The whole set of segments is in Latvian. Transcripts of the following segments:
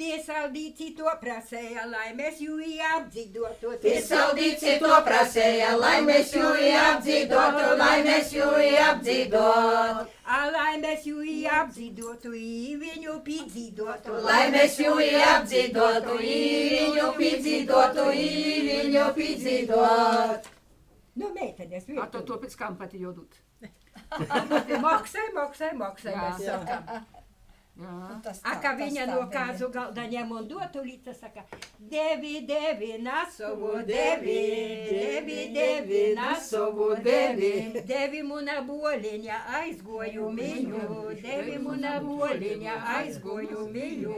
Tie saldīci to prasēja, lai mēs jū apdzīdotu. Tie saldīci to prasēja, lai mēs jū apdzīdotu, lai mēs jū apdzīdotu. Lai mēs jū apdzīdotu, viņu pīdzīdotu. Lai mēs jū apdzīdotu, viņu pīdzīdotu, viņu pīdzīdotu. Nu, meitenes, A to pēc kam pati jodut? Moksai, mēs sakam. Kā viņa no kāzu galda ņem un dotu līdzi, saka, devi, na savu devi, na savu devi. Devi muna boliņa aizgoju mīļu, devi muna boliņa aizgoju mīļu.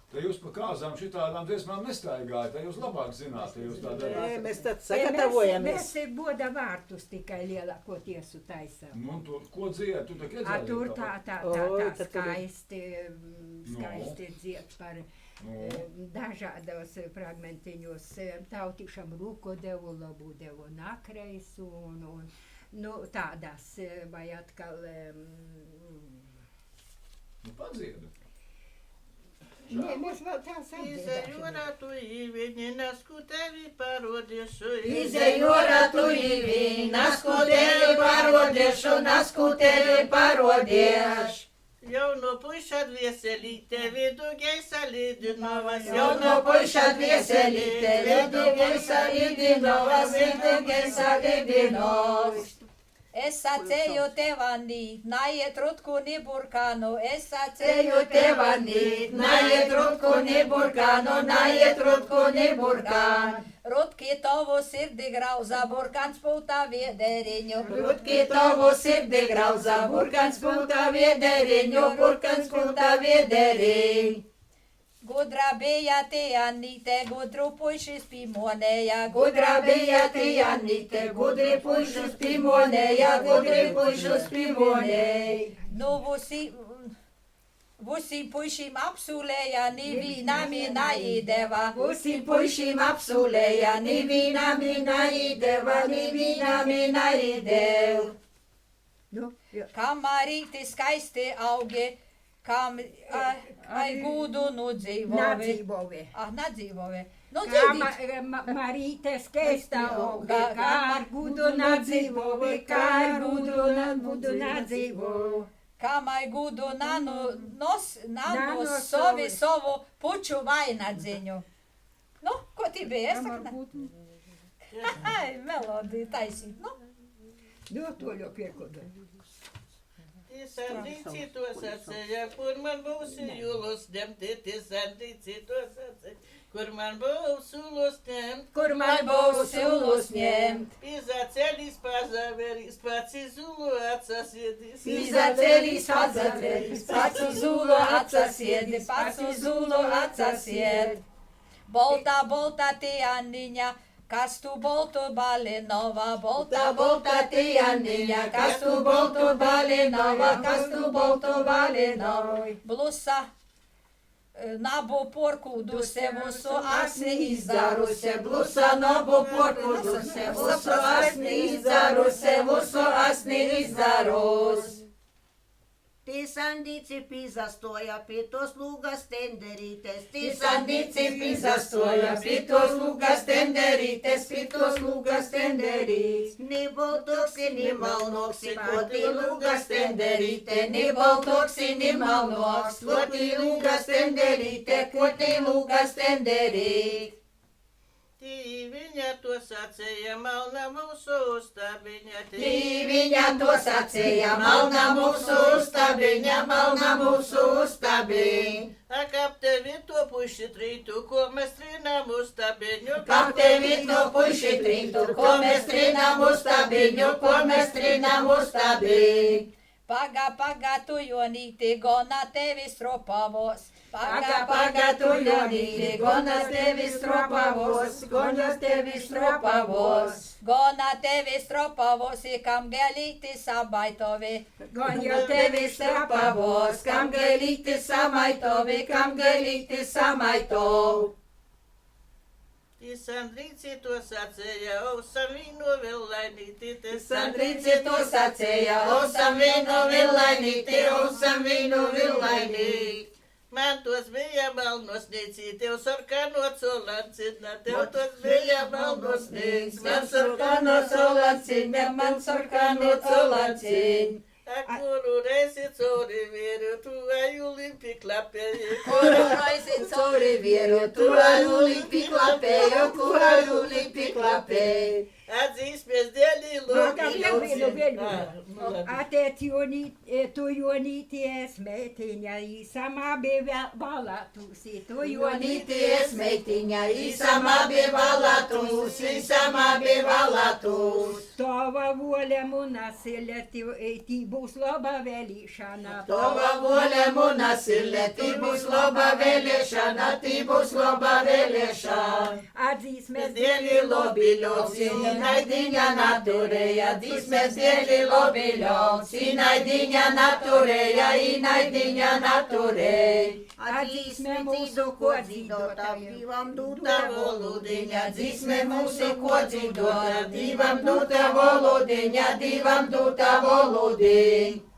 Te jūs pa kāzām šitādām dziesmām nestaigājat, te jūs labāk zināt, te jūs tā darāt. Mēs tad sagatavojamies. Mēs boda vārtus tikai lielāko tiesu taisam. Nu, ko dzied, tu tak iedzēji? Tur tā skaisti dzied par dažādos fragmentiņos. Tautišam rūko devu, labu devu nakreisu un tādas vai atkal... Padzieda. Nē, mēs vēl tā Izejora tu īviņi, nasku tevi parodiešu. Izejora tu īviņi, nasku tevi parodiešu, nasku tevi parodiešu. Jauno puiša dvieselīte, vidu geisa līdinovas. Jauno puiša dvieselīte, vidu geisa līdinovas, vidu geisa līdinovas. Es sacēju tevanīt, naiet rutku ni burkānu, es Sacēju tevanīt, naiet rutku ni burkānu, naiet rutku ni burkānu. Rutki tavu sirdi grauza, burkāns pūtā viederiņu. Rutki tavu sirdi grauza, burkāns pūtā viederiņu, burkāns pūtā viederiņu. Gudra bija Janīte, gudru puišis pimonēja. Gudra bija Janīte, gudri puišus pimonēja, gudri puišus pimonēja. Nu, vusi puišim apsulēja, ni vīnami naideva. Vusi puišim apsulēja, ni vīnami naideva, ni vīnami naideva. Kamarīti skaisti augi, kam gūdu Nadzīvovi. Nadzīvovi. Marīte skaista auga, kā ar gūdu nadzīvovi, kā ar gūdu nadzīvovi. Kamai gūdu nanu sovi savu puču vainadziņu. Nu, ko tī bija? Es saku, melodiju taisīt, nu. Toļo pierkodu. Sandīci to sacēja, kur man būs jūlos ņemti, sandīci to sacēja, kur man būs jūlos ņemt. Kur man būs jūlos ņemt. Izacelis pazaveris, pats izulu atsasiedis. Izacelis pazaveris, pats izulu atsasiedis, pats izulu atsasiedis. Bolta, bolta Janīņa, kas tu boltu balinova, Bolta, bolta Janīņa, kas tu boltu balinova, kas tu boltu balinova. Blusa, nabu porkūduse, mūsu Asni izdaruse, blusa nabu porkūduse, mūsu asni izdaruse, mūsu asni izdarus. Sandīci pizastoja, pie tos lūgas tenderītes. Sandīci pizastoja, pie tos lūgas tenderītes, pie tos lūgas tenderītes. Ni boltoksi, ni malnoksi, ko tī lūgas tenderīte, ni boltoksi, ni malnoks, ko tī lūgas tenderīte, ko tī lūgas tenderīte. Tī viņa to sacēja, malna mūsu ustabiņa. Tī viņa to sacēja, malna mūsu ustabiņa, malna mūsu ustabiņa. Kap tevi to puiši trītu, ko mēs trinām ustabiņu. Kap tevi to puiši trītu, ko mēs trinām ustabiņu, ko mēs trinām ustabiņu. Paga, tu Jonīti, gona tevi stropavos. Paga, tu Jonīti, gona tevi stropavos, gona tevi stropavos. Gona tevi stropavos, kam gelīti sabaitovi. Gona tevi stropavos, kam gelīti samaitovi, kam gelīti samaitovi. Sandrīci to sacēja, osam vīnu villainīti. Sandrīci to sacēja, osam vīnu villainīti, osam vīnu villainīti. Man tos bija malnosnīci, tev sarkano colancina, tev tos bija malnosnīci, man sarkano colancina, man sarkano colancina. Kuru reizi cauri vieru, tu aju limpi klapēji. Kuru reizi cauri vieru, tu aju limpi klapēji, kuru aju limpi klapēji. Atzīsmies dēļi lobi. Atēt tu jonīties meitiņa, īsamā bija valatusi, tu Jonīties meitiņa, īsamā bija valatus, īsamā bija valatus. Tava voļa munasile, tī būs laba vēlīšana. Tava voļa munasile, tī būs laba vēlēšana, tī būs laba vēlēšana. Atzīsmies Dēļi lobiļos, Sinaidiņa naturēja, dzīsmēs dēļi lobiļos, Sinaidiņa naturēja, Inaidiņa naturēja. Atzīsme mūsu kodzīdota, divam dūta Volodiņa, dzīsme mūsu kodzīdota, divam dūta volodiņa, divam dūta volodiņa.